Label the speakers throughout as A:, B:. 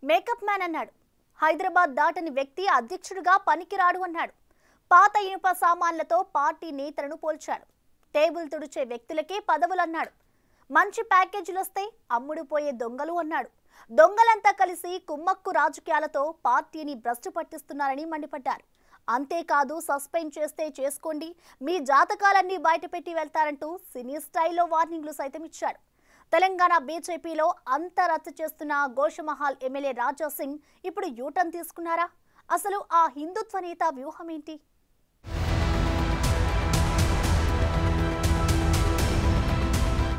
A: Makeup man అన్నాడు. హైదరాబాద్ దాటని వ్యక్తి అధ్యక్షుడిగా పనికిరాడు అన్నాడు. పాత ఇనుప సామాన్లతో పార్టీ నేతలను పోల్చాడు. టేబుల్ తుడిచే వ్యక్తులకే పదవులన్నాడు. మంచి ప్యాకేజీలు వస్తే అమ్ముడుపోయే దొంగలు అన్నాడు. దొంగలంతా కలిసి కుమ్మక్కు రాజకీయాలతో పార్టీని భ్రష్టు పట్టిస్తున్నారని మండిపడ్డారు. అంతేకాదు సస్పెండ్ చేస్తే చేసుకోండి, మీ జాతకాలన్నీ బయటపెట్టి వెళ్తారంటూ సినీ స్టైల్లో వార్నింగ్లు సైతం ఇచ్చాడు. తెలంగాణ బీజేపీలో అంతా రద్దు చేస్తున్న గోషమహల్ ఎమ్మెల్యే రాజా సింగ్ ఇప్పుడు యూటర్న్ తీసుకున్నారా? అసలు ఆ హిందుత్వ నేత వ్యూహం ఏంటి?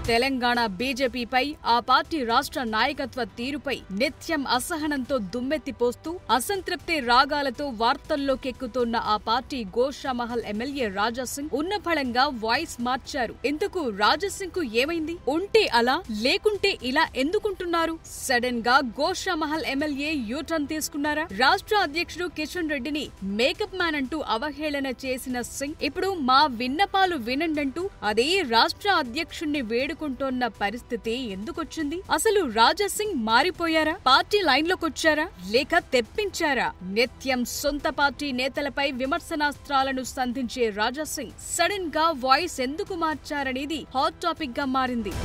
B: తెలంగాణ బీజేపీపై ఆ పార్టీ రాష్ట్ర నాయకత్వ తీరుపై నిత్యం అసహనంతో దుమ్మెత్తిపోస్తూ అసంతృప్తి రాగాలతో వార్తల్లోకెక్కుతోన్న ఆ పార్టీ గోషామహల్ ఎమ్మెల్యే రాజాసింగ్ ఉన్నఫలంగా వాయిస్ మార్చారు. ఇందుకు రాజాసింగ్ కు ఏమైంది? ఉంటే అలా, లేకుంటే ఇలా ఎందుకుంటున్నారు? సడన్ గా గోషామహల్ ఎమ్మెల్యే యూటర్న్ తీసుకున్నారా? రాష్ట్ర అధ్యక్షుడు కిషన్ రెడ్డిని మేకప్ మ్యాన్ అంటూ అవహేళన చేసిన సింగ్ ఇప్పుడు మా విన్నపాలు వినండంటూ అదే రాష్ట్ర అధ్యక్షుణ్ణి వేడుకుంటోన్న పరిస్థితి ఎందుకొచ్చింది? అసలు రాజాసింగ్ మారిపోయారా? పార్టీ లైన్లోకొచ్చారా లేక తెప్పించారా? నిత్యం సొంత పార్టీ నేతలపై విమర్శనాస్త్రాలను సంధించే రాజాసింగ్ సడన్ గా వాయిస్ ఎందుకు మార్చారనేది హాట్ టాపిక్ గా మారింది.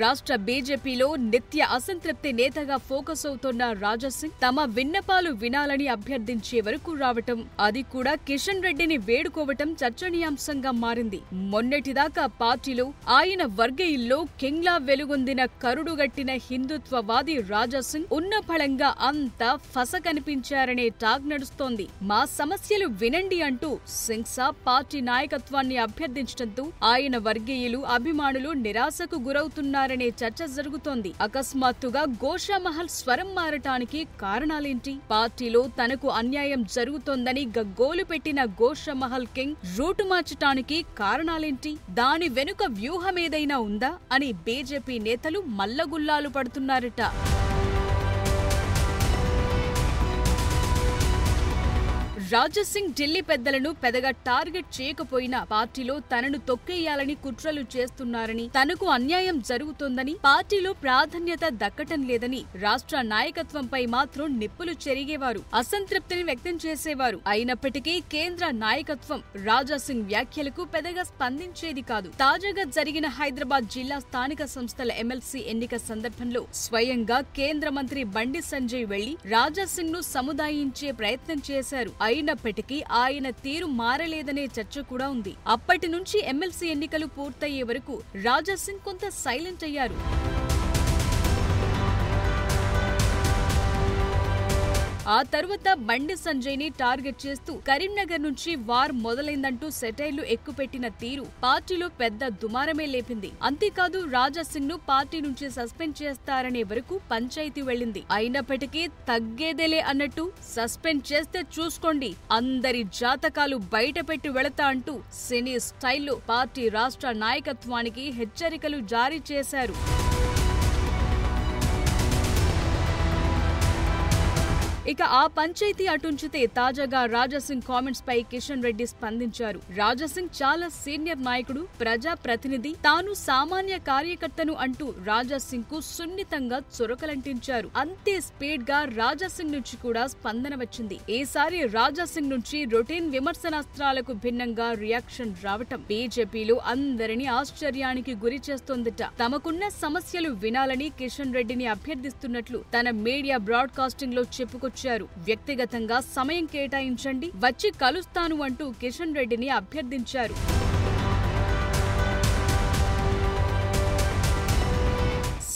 B: రాష్ట్ర బీజేపీలో నిత్య అసంతృప్తి నేతగా ఫోకస్ అవుతోన్న రాజాసింగ్ తమ విన్నపాలు వినాలని అభ్యర్థించే వరకు రావటం, అది కూడా కిషన్ రెడ్డిని వేడుకోవటం చర్చనీయాంశంగా మారింది. మొన్నటిదాకా పార్టీలో ఆయన వర్గీయుల్లో కింగ్లా వెలుగొందిన కరుడుగట్టిన హిందుత్వవాది రాజాసింగ్ ఉన్న ఫలంగా అంతా ఫస కనిపించారనే టాక్ నడుస్తోంది. మా సమస్యలు వినండి అంటూ సింగ్సా పార్టీ నాయకత్వాన్ని అభ్యర్థించడంతో ఆయన వర్గీయులు అభిమానులు నిరాశకు గురవుతున్నారు నే చర్చ జరుగుతోంది. అకస్మాత్తుగా గోషామహల్ స్వరం మారటానికి కారణాలేంటి? పార్టీలో తనకు అన్యాయం జరుగుతోందని గగ్గోలు పెట్టిన గోషామహల్ కింగ్ రూటు మార్చటానికి కారణాలేంటి? దాని వెనుక వ్యూహమేదైనా ఉందా అని బీజేపీ నేతలు మల్లగుల్లాలు పడుతున్నారట. రాజాసింగ్ ఢిల్లీ పెద్దలను పెద్దగా టార్గెట్ చేయకపోయినా పార్టీలో తనను తొక్కేయాలని కుట్రలు చేస్తున్నారని, తనకు అన్యాయం జరుగుతోందని, పార్టీలో ప్రాధాన్యత దక్కటం లేదని రాష్ట్ర నాయకత్వంపై మాత్రం నిప్పులు చెరిగేవారు, అసంతృప్తిని వ్యక్తం చేసేవారు. అయినప్పటికీ కేంద్ర నాయకత్వం రాజాసింగ్ వ్యాఖ్యలకు పెద్దగా స్పందించేది కాదు. తాజాగా జరిగిన హైదరాబాద్ జిల్లా స్థానిక సంస్థల ఎమ్మెల్సీ ఎన్నిక సందర్భంలో స్వయంగా కేంద్ర మంత్రి బండి సంజయ్ వెళ్లి రాజాసింగ్ ను సముదాయించే ప్రయత్నం చేశారు. అయినప్పటికీ ఆయన తీరు మారలేదనే చర్చ కూడా ఉంది. అప్పటి నుంచి ఎమ్మెల్సీ ఎన్నికలు పూర్తయ్యే వరకు రాజాసింగ్ కొంత సైలెంట్ అయ్యారు. ఆ తర్వాత బండి సంజయ్ ని టార్గెట్ చేస్తూ కరీంనగర్ నుంచి వార్ మొదలైందంటూ సెటైర్లు ఎక్కుపెట్టిన తీరు పార్టీలో పెద్ద దుమారమే లేపింది. అంతేకాదు రాజాసింగ్ ను పార్టీ నుంచి సస్పెండ్ చేస్తారనే వరకు పంచాయతీ వెళ్లింది. అయినప్పటికీ తగ్గేదేలే అన్నట్టు సస్పెండ్ చేస్తే చూసుకోండి, అందరి జాతకాలు బయటపెట్టి వెళతా అంటూ సినీ స్టైల్లో పార్టీ రాష్ట్ర నాయకత్వానికి హెచ్చరికలు జారీ చేశారు. ఇక ఆ పంచాయతీ అటుంచితే తాజాగా రాజాసింగ్ కామెంట్స్ పై కిషన్ రెడ్డి స్పందించారు. రాజాసింగ్ చాలా సీనియర్ నాయకుడు, ప్రజా ప్రతినిధి, తాను సామాన్య కార్యకర్తను అంటూ రాజాసింగ్ కు సున్నితంగా చురకలంటించారు. అంతే స్పీడ్ గా రాజాసింగ్ నుంచి కూడా స్పందన వచ్చింది. ఈసారి రాజాసింగ్ నుంచి రొటీన్ విమర్శనాస్త్రాలకు భిన్నంగా రియాక్షన్ రావటం బీజేపీలో అందరినీ ఆశ్చర్యానికి గురి చేస్తోందట. తమకున్న సమస్యలు వినాలని కిషన్ రెడ్డిని అభ్యర్థిస్తున్నట్లు తన మీడియా బ్రాడ్కాస్టింగ్ లో చెప్పుకొచ్చారు. వ్యక్తిగతంగా సమయం కేటాయించండి, వచ్చి కలుస్తాను అంటూ కిషన్ రెడ్డిని అభ్యర్థించారు.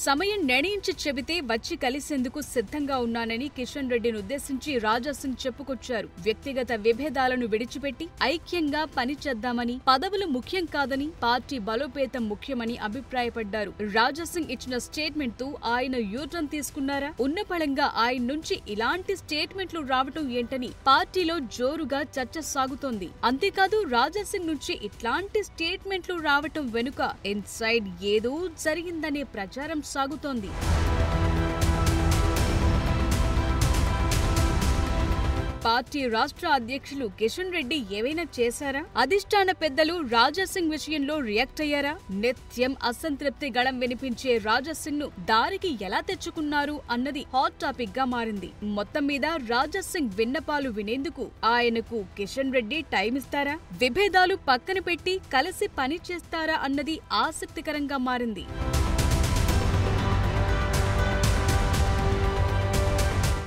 B: సమయం నిర్ణయించి చెబితే వచ్చి కలిసేందుకు సిద్ధంగా ఉన్నానని కిషన్ రెడ్డిని ఉద్దేశించి రాజాసింగ్ చెప్పుకొచ్చారు. వ్యక్తిగత విభేదాలను విడిచిపెట్టి ఐక్యంగా పనిచేద్దామని, పదవులు ముఖ్యం కాదని, పార్టీ బలోపేతం ముఖ్యమని అభిప్రాయపడ్డారు. రాజాసింగ్ ఇచ్చిన స్టేట్మెంట్ తో ఆయన యూటర్న్ తీసుకున్నారా? ఉన్నపళంగా ఆయన నుంచి ఇలాంటి స్టేట్మెంట్లు రావటం ఏంటని పార్టీలో జోరుగా చర్చ సాగుతోంది. అంతేకాదు రాజాసింగ్ నుంచి ఇట్లాంటి స్టేట్మెంట్లు రావటం వెనుక ఇన్సైడ్ ఏదో జరిగిందనే ప్రచారం సాగుతోంది. పార్టీ రాష్ట్ర అధ్యక్షులు కిషన్ రెడ్డి ఏవైనా చేశారా? అధిష్టాన పెద్దలు రాజాసింగ్ విషయంలో రియాక్ట్ అయ్యారా? నిత్యం అసంతృప్తి గళం వినిపించే రాజాసింగ్ ను దారికి ఎలా తెచ్చుకున్నారు అన్నది హాట్ టాపిక్ గా మారింది. మొత్తం మీద రాజాసింగ్ విన్నపాలు వినేందుకు ఆయనకు కిషన్ రెడ్డి టైం ఇస్తారా? విభేదాలు పక్కన పెట్టి కలిసి పని చేస్తారా అన్నది ఆసక్తికరంగా మారింది.